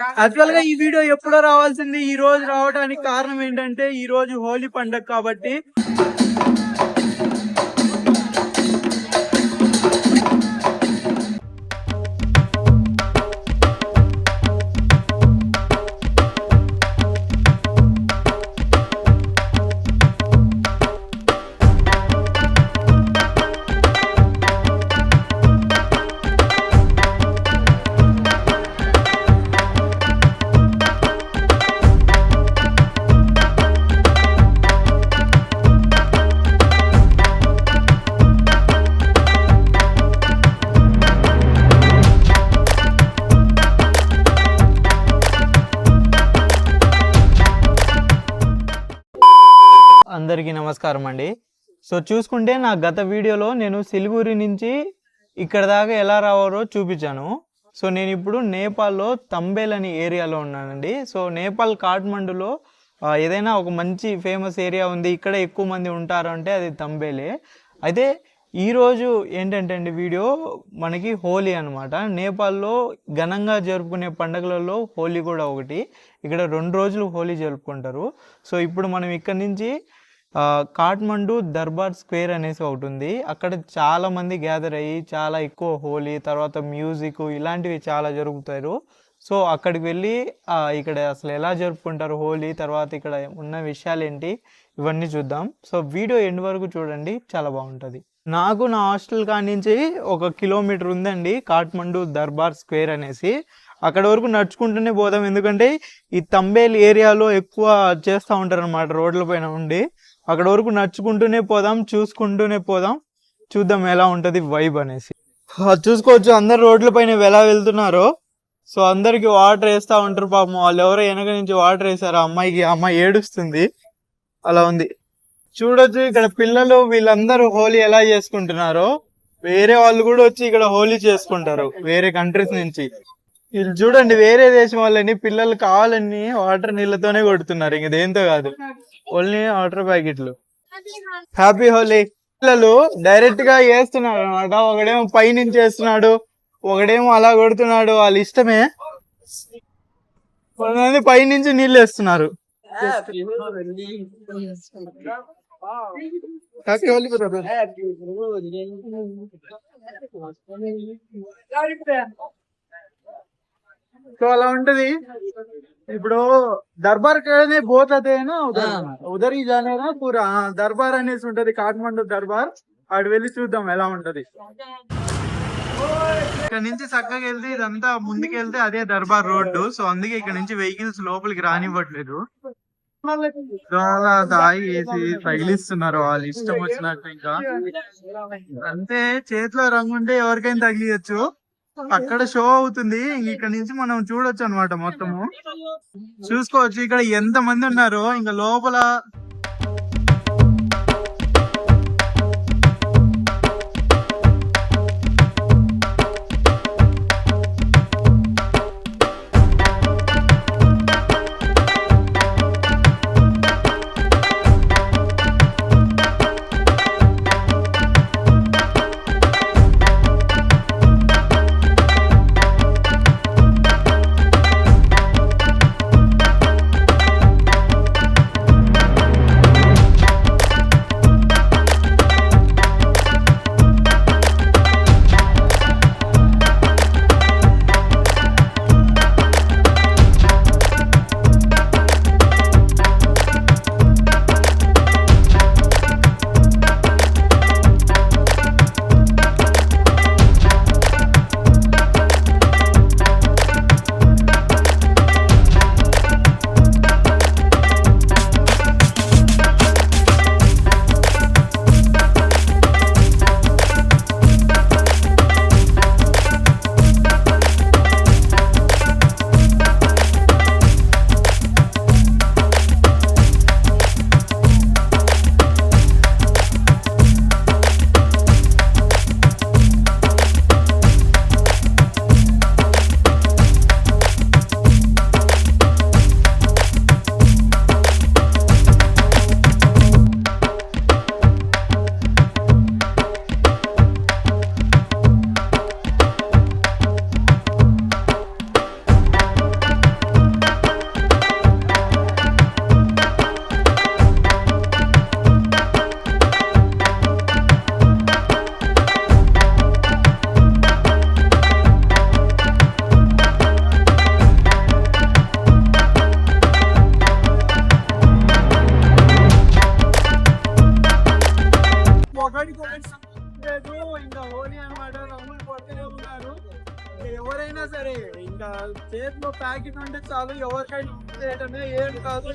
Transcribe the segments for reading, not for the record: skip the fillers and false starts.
Actual గా ఈ video ఎప్పుడో రావాల్సింది, ఈ రోజు రావడానికి కారణం ఏంటంటే ఈ రోజు హోలీ పండుగ కాబట్టి. అందరికీ నమస్కారం అండి. సో చూసుకుంటే నా గత వీడియోలో నేను సిలిగురి నుంచి ఇక్కడ దాకా ఎలా రావాలో చూపించాను. సో నేను ఇప్పుడు నేపాల్లో తంబేల్ అనే ఏరియాలో ఉన్నానండి. సో నేపాల్ కాఠ్మండూలో ఏదైనా ఒక మంచి ఫేమస్ ఏరియా ఉంది, ఇక్కడ ఎక్కువ మంది ఉంటారు అంటే అది తంబేలే. అయితే ఈరోజు ఏంటంటే అండి వీడియో మనకి హోలీ అనమాట. నేపాల్లో ఘనంగా జరుపుకునే పండుగలలో హోలీ కూడా ఒకటి. ఇక్కడ 2 రోజులు హోలీ జరుపుకుంటారు. సో ఇప్పుడు మనం ఇక్కడ నుంచి కాఠ్మండూ దర్బార్ స్క్వేర్ అనేసి ఒకటి ఉంది. అక్కడ చాలా మంది గ్యాదర్ అయ్యి చాలా ఎక్కువ హోలీ తర్వాత మ్యూజిక్ ఇలాంటివి చాలా జరుగుతారు. సో అక్కడికి వెళ్ళి ఇక్కడ అసలు ఎలా జరుపుకుంటారు హోలీ, తర్వాత ఇక్కడ ఉన్న విషయాలు ఏంటి ఇవన్నీ చూద్దాం. సో వీడియో ఎండ్ వరకు చూడండి, చాలా బాగుంటుంది. నాకు నా హాస్టల్ కాడి నుంచి 1 కిలోమీటర్ ఉందండి కాఠ్మండూ దర్బార్ స్క్వేర్ అనేసి. అక్కడ వరకు నడుచుకుంటూనే పోదాం, ఎందుకంటే ఈ తంబేల్ ఏరియాలో ఎక్కువ చేస్తూ ఉంటారు అనమాట రోడ్ల పైన ఉండి. అక్కడ వరకు నడుచుకుంటూనే పోదాం, చూసుకుంటూనే పోదాం, చూద్దాం ఎలా ఉంటుంది వైబ్ అనేసి. చూసుకోవచ్చు అందరు రోడ్ల పైన ఎలా వెళ్తున్నారో. సో అందరికి వాటర్ వేస్తూ ఉంటారు పాపం. వాళ్ళు ఎవరో వెనక నుంచి వాటర్ వేసారు అమ్మాయికి, అమ్మాయి ఏడుస్తుంది, అలా ఉంది. చూడొచ్చు ఇక్కడ పిల్లలు వీళ్ళందరూ హోలీ ఎలా చేసుకుంటున్నారో. వేరే వాళ్ళు కూడా వచ్చి ఇక్కడ హోలీ చేసుకుంటారు వేరే కంట్రీస్ నుంచి. వీళ్ళు చూడండి వేరే దేశం వాళ్ళని పిల్లలు కావాలని వాటర్ నీళ్ళతోనే కొడుతున్నారు, ఇంక దేంతో కాదు, ఓన్లీ వాటర్ ప్యాకెట్లు. హ్యాపీ హోలీ. పిల్లలు డైరెక్ట్ గా వేస్తున్నారు అనమాట. ఒకడేమో పైనుంచి వేస్తున్నాడు, ఒకడేమో అలా కొడుతున్నాడు, వాళ్ళ ఇష్టమే. కొంతమంది పైనుంచి నీళ్ళు వేస్తున్నారు. Happy Holi brother. సో అలా ఉంటది. ఇప్పుడు దర్బార్ పోతే ఉదర్ ही जाने ना पूरा దర్బార్ అనేసి ఉంటది, కాఠ్మండూ దర్బార్. ఆడు వెళ్ళి చూద్దాం ఎలా ఉంటది. ఇక్కడ నుంచి చక్కగా వెళ్తే ఇదంతా ముందుకు వెళ్తే అదే దర్బార్ రోడ్డు. సో అందుకే ఇక్కడ నుంచి వెహికల్స్ లోపలికి రానివ్వట్లేదు. చాలా దాయి వేసి తగిలిస్తున్నారు వాళ్ళు ఇష్టం వచ్చినట్టు. ఇంకా అంతే, చేతిలో రంగు ఉంటే ఎవరికైనా తగిలియచ్చు. అక్కడ షో అవుతుంది, ఇక్కడ నుంచి మనం చూడొచ్చు అనమాట. మొత్తము చూసుకోవచ్చు ఇక్కడ ఎంత మంది ఉన్నారో. ఇంకా లోపల రాకెట్ ఉంటే చాలు, ఎవరికైనా ఏం కాదు.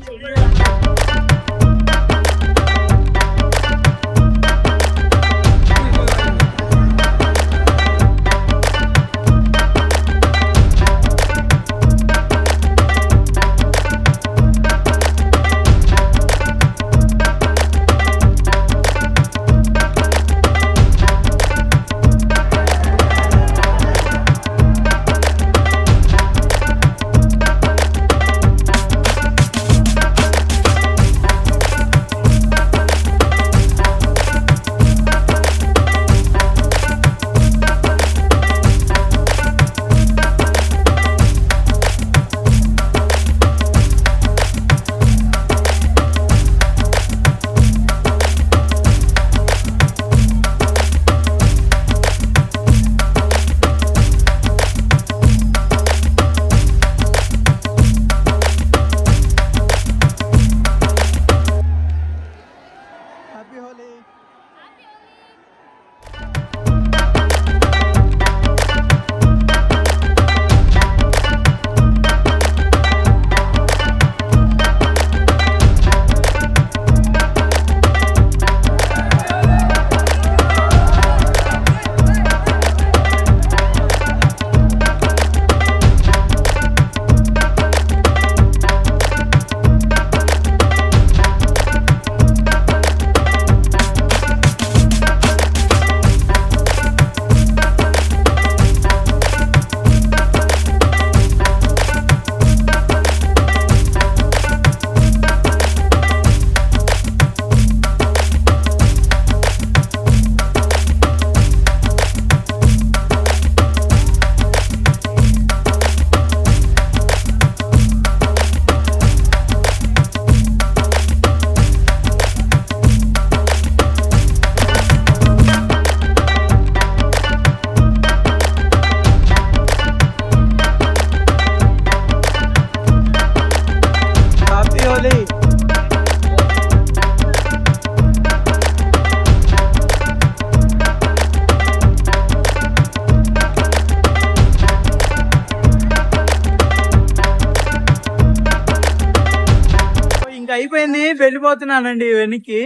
అయిపోయింది, వెళ్ళిపోతున్నానండి వెనక్కి.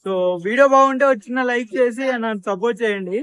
సో వీడియో బాగుంటే వచ్చిన లైక్ చేసి నన్ను సపోర్ట్ చేయండి.